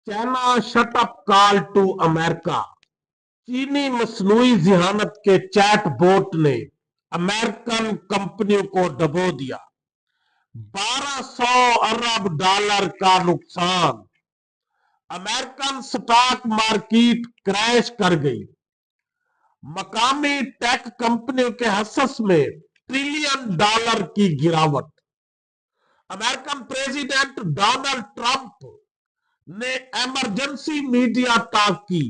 China shut up call to America. चीनी मसनूई जिहानत के चैट बोट ने अमेरिकन कंपनियों को डबो दिया। 1200 अरब डॉलर का नुकसान। अमेरिकन स्टॉक मार्केट क्रैश कर गई। मकामी टेक कंपनियों के हसस में ट्रिलियन डॉलर की गिरावट। अमेरिकन प्रेसिडेंट डोनाल्ड ट्रंप ने इमरजेंसी मीडिया टॉक की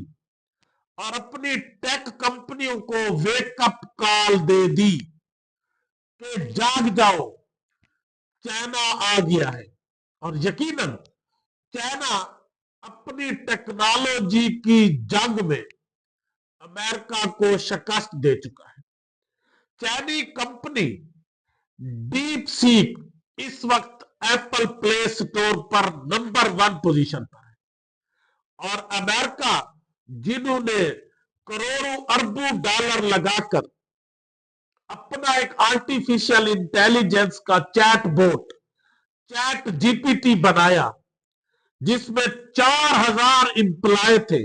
और अपनी टेक कंपनियों को वेकअप कॉल दे दी कि जाग जाओ, चाइना आ गया है। और यकीनन चाइना अपनी टेक्नोलॉजी की जंग में अमेरिका को शिकस्त दे चुका है। चाइनी कंपनी डीप सीक इस वक्त एप्पल प्ले स्टोर पर नंबर 1 पोजीशन पर है और अमेरिका जिन्होंने करोड़ों अरबों डॉलर लगाकर अपना एक आर्टिफिशियल इंटेलिजेंस का चैट बोट चैट जीपीटी बनाया जिसमें 4000 इंप्लॉय थे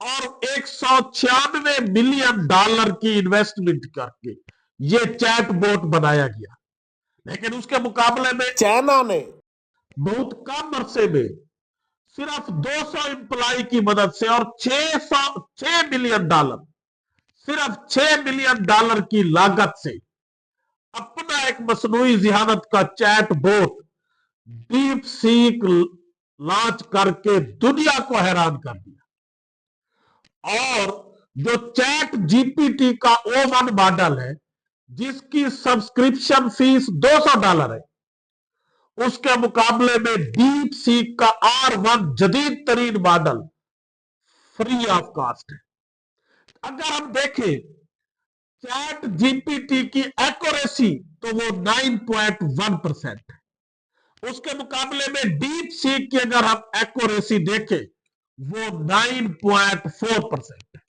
और 196 मिलियन डॉलर की इन्वेस्टमेंट करके ये चैट बोट बनाया गया। लेकिन उसके मुकाबले में चाइना ने बहुत कम अरसे में सिर्फ 200 इंप्लॉय की मदद से और 6 मिलियन डॉलर सिर्फ 6 मिलियन डॉलर की लागत से अपना एक मसनूई जिहानत का chat bot deep seek launch करके दुनिया को हैरान कर दिया। और जो चैट जीपीटी का O1 मॉडल है जिसकी सब्सक्रिप्शन फीस $200 है, उसके मुकाबले में डीप सीक का R1 जदीद तरीन मॉडल फ्री ऑफ कॉस्ट है। अगर हम देखें चैट जीपीटी की एक्यूरेसी तो वो 9.1% है। उसके मुकाबले में डीप सीक की अगर हम एक्यूरेसी देखें वो 9.4% है।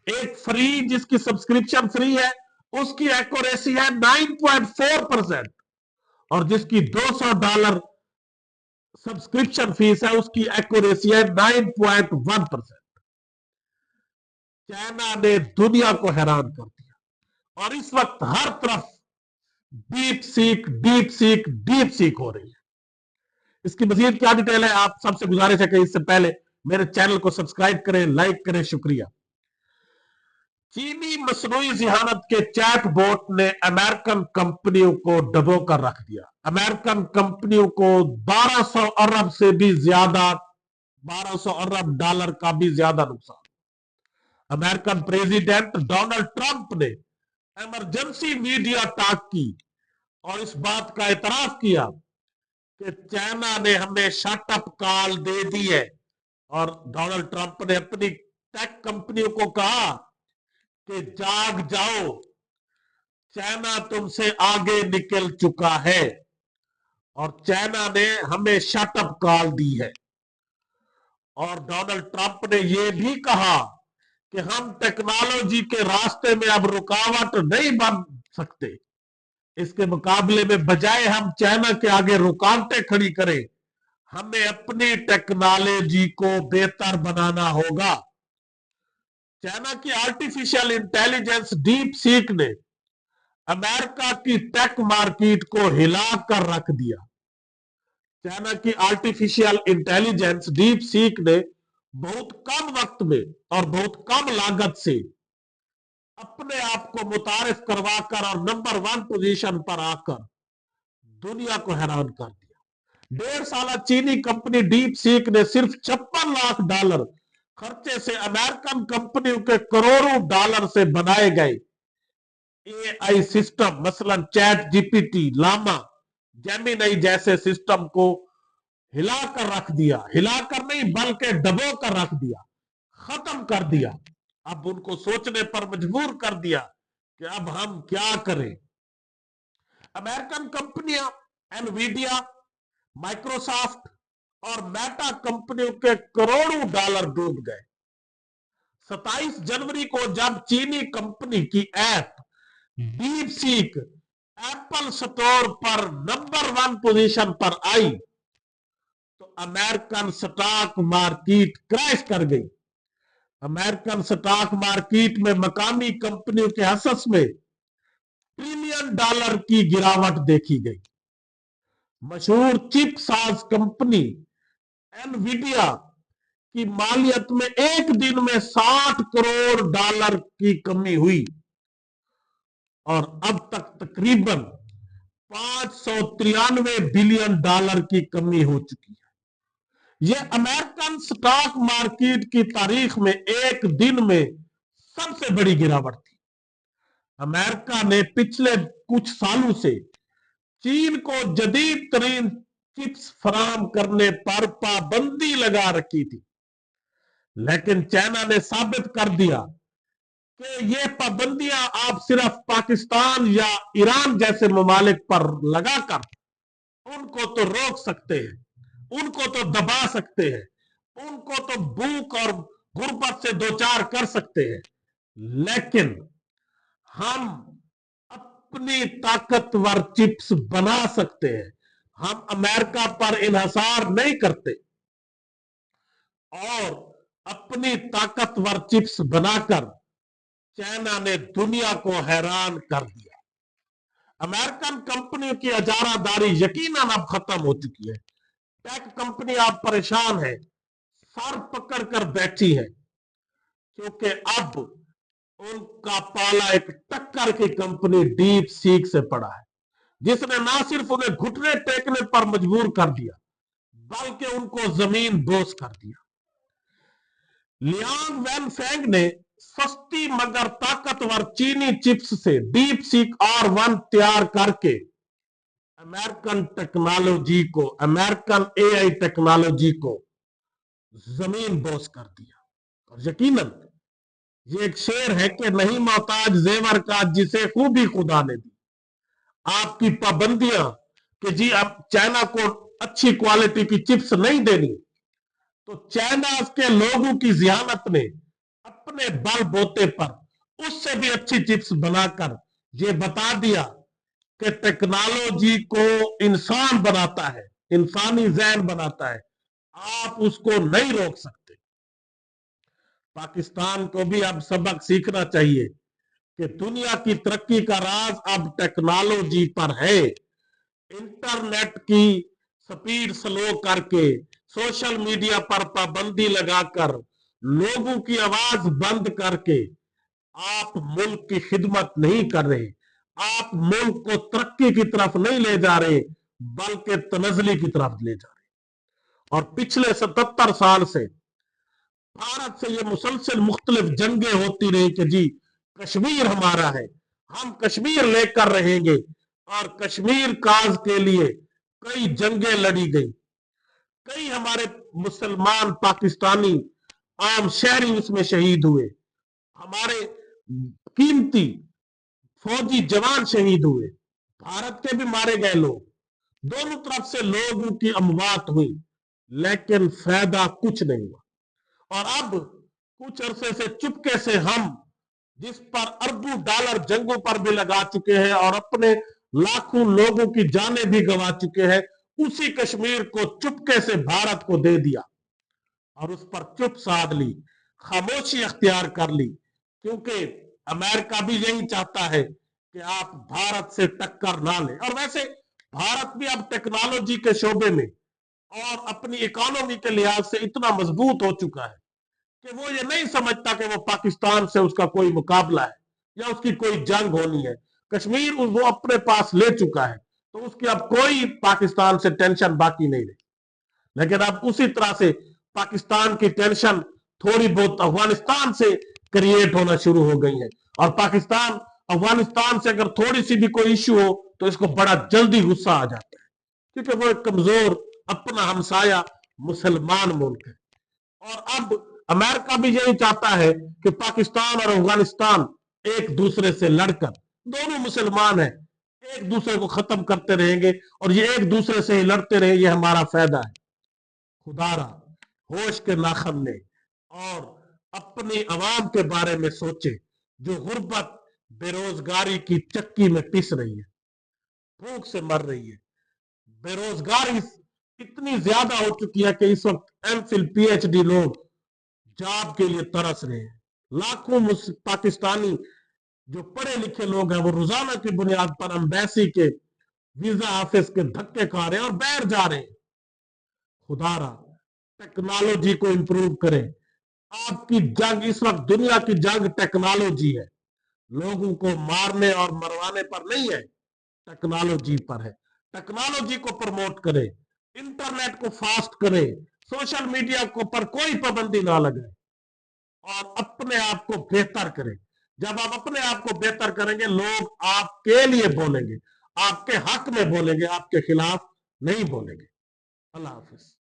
एक फ्री जिसकी सब्सक्रिप्शन फ्री है उसकी एक्यूरेसी है 9.4% और जिसकी $200 सब्सक्रिप्शन फीस है उसकी एक्यूरेसी है 9.1%। चाइना ने दुनिया को हैरान कर दिया और इस वक्त हर तरफ डीप सीक हो रही है। इसकी मजीद क्या डिटेल है, आप सबसे गुजारिश है कि इससे पहले मेरे चैनल को सब्सक्राइब करें, लाइक करें। शुक्रिया। चीनी मसनूई जिहानत के चैट बोट ने अमेरिकन कंपनियों को डबो कर रख दिया। अमेरिकन कंपनियों को 1200 अरब से भी ज्यादा 1200 अरब डॉलर का भी ज्यादा नुकसान। अमेरिकन प्रेसिडेंट डोनाल्ड ट्रंप ने इमरजेंसी मीडिया टॉक की और इस बात का एतराफ किया कि चाइना ने हमें शटअप कॉल दे दी है और डोनाल्ड ट्रंप ने अपनी टेक कंपनियों को कहा कि जाग जाओ, चाइना तुमसे आगे निकल चुका है और चाइना ने हमें शटअप कॉल दी है। और डोनाल्ड ट्रंप ने यह भी कहा कि हम टेक्नोलॉजी के रास्ते में अब रुकावट नहीं बन सकते। इसके मुकाबले में बजाय हम चाइना के आगे रुकावटें खड़ी करें, हमें अपनी टेक्नोलॉजी को बेहतर बनाना होगा। चाइना की आर्टिफिशियल इंटेलिजेंस डीप सीक ने अमेरिका की टेक मार्केट को हिलाकर रख दिया। चाइना की आर्टिफिशियल इंटेलिजेंस डीप सीक ने बहुत कम वक्त में और बहुत कम लागत से अपने आप को मुतारिफ करवाकर और नंबर 1 पोजीशन पर आकर दुनिया को हैरान कर दिया। 1.5 साल चीनी कंपनी डीप सीक ने सिर्फ $56 लाख खर्चे से अमेरिकन कंपनियों के करोड़ों डॉलर से बनाए गए एआई सिस्टम मसलन चैट जीपीटी, लामा, जेमिनी जैसे सिस्टम को हिलाकर रख दिया। हिलाकर नहीं बल्कि डबो कर रख दिया, खत्म कर दिया। अब उनको सोचने पर मजबूर कर दिया कि अब हम क्या करें। अमेरिकन कंपनियां एनवीडिया, माइक्रोसॉफ्ट और मेटा कंपनियों के करोड़ों डॉलर डूब गए। 27 जनवरी को जब चीनी कंपनी की app deep seek Apple store पर नंबर 1 पोजीशन पर आई तो अमेरिकन स्टॉक मार्केट क्रैश कर गई। अमेरिकन स्टॉक मार्केट में मकामी कंपनियों के हसस में ट्रिलियन डॉलर की गिरावट देखी गई। मशहूर चिप साज कंपनी एनवीडिया की मालियत में एक दिन में 60 करोड़ डॉलर की कमी हुई और अब तक तकरीबन 593 बिलियन डॉलर की कमी हो चुकी है। यह अमेरिकन स्टॉक मार्केट की तारीख में एक दिन में सबसे बड़ी गिरावट थी। अमेरिका ने पिछले कुछ सालों से चीन को जदीद तरीन चिप्स फराहम करने पर पाबंदी लगा रखी थी, लेकिन चाइना ने साबित कर दिया कि ये पाबंदियां आप सिर्फ पाकिस्तान या ईरान जैसे ममालिक पर लगाकर उनको तो रोक सकते हैं, उनको तो दबा सकते हैं, उनको तो भूख और गुर्बत से दो चार कर सकते हैं, लेकिन हम अपनी ताकतवर चिप्स बना सकते हैं। हम अमेरिका पर इन्हिसार नहीं करते और अपनी ताकतवर चिप्स बनाकर चाइना ने दुनिया को हैरान कर दिया। अमेरिकन कंपनियों की अजारादारी यकीनन अब खत्म हो चुकी है। टेक कंपनी अब परेशान है, सर पकड़ कर बैठी है, क्योंकि अब उनका पाला एक टक्कर की कंपनी डीप सीक से पड़ा है, जिसने ना सिर्फ उन्हें घुटने टेकने पर मजबूर कर दिया बल्कि उनको जमीन बोस कर दिया। लियांग वैनफेंग ने सस्ती मगर ताकतवर चीनी चिप्स से डीप सीक R1 तैयार करके अमेरिकन एआई टेक्नोलॉजी को जमीन बोस कर दिया। और यकीनन ये एक शेर है कि नहीं मोहताज जेवर का जिसे खूबी खुदा ने दी। आपकी पाबंदियां कि जी अब चाइना को अच्छी क्वालिटी की चिप्स नहीं देनी, तो चाइना के लोगों की जियानत ने अपने बल बोते पर उससे भी अच्छी चिप्स बनाकर ये बता दिया कि टेक्नोलॉजी को इंसान बनाता है, इंसानी जहन बनाता है, आप उसको नहीं रोक सकते। पाकिस्तान को भी अब सबक सीखना चाहिए कि दुनिया की तरक्की का राज अब टेक्नोलॉजी पर है। इंटरनेट की स्पीड स्लो करके, सोशल मीडिया पर पाबंदी लगाकर, लोगों की आवाज बंद करके आप मुल्क की खिदमत नहीं कर रहे, आप मुल्क को तरक्की की तरफ नहीं ले जा रहे बल्कि तनजली की तरफ ले जा रहे। और पिछले 77 साल से भारत से ये मुसलसल मुख्तलिफ जंगें होती रही कि जी कश्मीर हमारा है, हम कश्मीर लेकर रहेंगे, और कश्मीर काज के लिए कई जंगें लड़ी गई, कई हमारे मुसलमान पाकिस्तानी आम शहरी उसमें शहीद हुए, हमारे कीमती फौजी जवान शहीद हुए, भारत के भी मारे गए लोग, दोनों तरफ से लोगों की अमवात हुई, लेकिन फायदा कुछ नहीं हुआ। और अब कुछ अरसे से चुपके से हम जिस पर अरबों डॉलर जंगों पर भी लगा चुके हैं और अपने लाखों लोगों की जानें भी गंवा चुके हैं, उसी कश्मीर को चुपके से भारत को दे दिया और उस पर चुप साध ली, खामोशी अख्तियार कर ली, क्योंकि अमेरिका भी यही चाहता है कि आप भारत से टक्कर ना लें। और वैसे भारत भी अब टेक्नोलॉजी के शोबे में और अपनी इकोनॉमी के लिहाज से इतना मजबूत हो चुका है कि वो ये नहीं समझता कि वो पाकिस्तान से उसका कोई मुकाबला है या उसकी कोई जंग होनी है। कश्मीर वो अपने पास ले चुका है, तो उसकी अब कोई पाकिस्तान से टेंशन बाकी नहीं रही। लेकिन अब उसी तरह से पाकिस्तान की टेंशन थोड़ी बहुत अफगानिस्तान से क्रिएट होना शुरू हो गई है, और पाकिस्तान अफगानिस्तान से अगर थोड़ी सी भी कोई इश्यू हो तो इसको बड़ा जल्दी गुस्सा आ जाता है, क्योंकि वो एक कमजोर अपना हमसाया मुसलमान मुल्क है। और अब अमेरिका भी यही चाहता है कि पाकिस्तान और अफगानिस्तान एक दूसरे से लड़कर, दोनों मुसलमान हैं, एक दूसरे को खत्म करते रहेंगे और ये एक दूसरे से ही लड़ते रहे, ये हमारा फायदा है। खुदारा होश के नाखन ले और अपनी आवाम के बारे में सोचे जो गुर्बत बेरोजगारी की चक्की में पिस रही है, भूख से मर रही है। बेरोजगारी इतनी ज्यादा हो चुकी है कि इस वक्त एमफिल पीएचडी लोग जॉब के लिए तरस रहे हैं। लाखों पाकिस्तानी जो पढ़े लिखे लोग हैं वो रोजाना की बुनियाद पर एम्बेसी के वीजा ऑफिस के धक्के खा रहे हैं और बाहर जा रहे हैं। खुदारा टेक्नोलॉजी को इंप्रूव करें। आपकी जंग इस वक्त दुनिया की जंग टेक्नोलॉजी है। लोगों को मारने और मरवाने पर नहीं है, टेक्नोलॉजी पर है। टेक्नोलॉजी को प्रमोट करें, इंटरनेट को फास्ट करें, सोशल मीडिया को पर कोई पाबंदी ना लगाए और अपने आप को बेहतर करें। जब आप अपने आप को बेहतर करेंगे लोग आपके लिए बोलेंगे, आपके हक में बोलेंगे, आपके खिलाफ नहीं बोलेंगे। अल्लाह हाफिज।